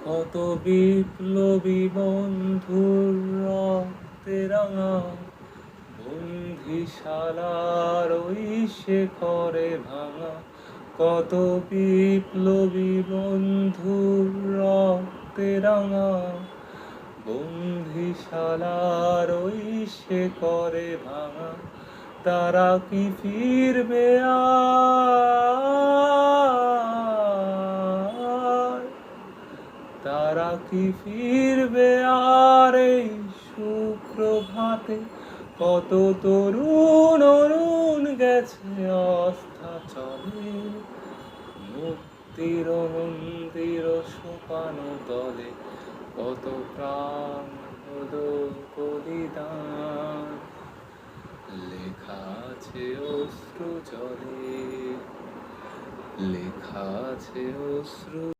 কত বিপ্লবী বন্ধুর রক্তে রাঙা বন্দিশালার ওই শেখরে ভাঙা, কত বিপ্লবী বন্ধুর রক্তে রাঙা বন্দিশালার ওই শেখরে ভাঙা, তারা কি ফিরবে আর, তারা কি ফিরবে আর এই সুপ্রভাতে? কত তরুণ অরুণ গেছে অস্তাচলে, মুক্তির মন্দির সোপানো তলে, কত প্রাণ হলো বলিদান, লেখা আছে অশ্রু জলে, লেখা আছে অশ্রু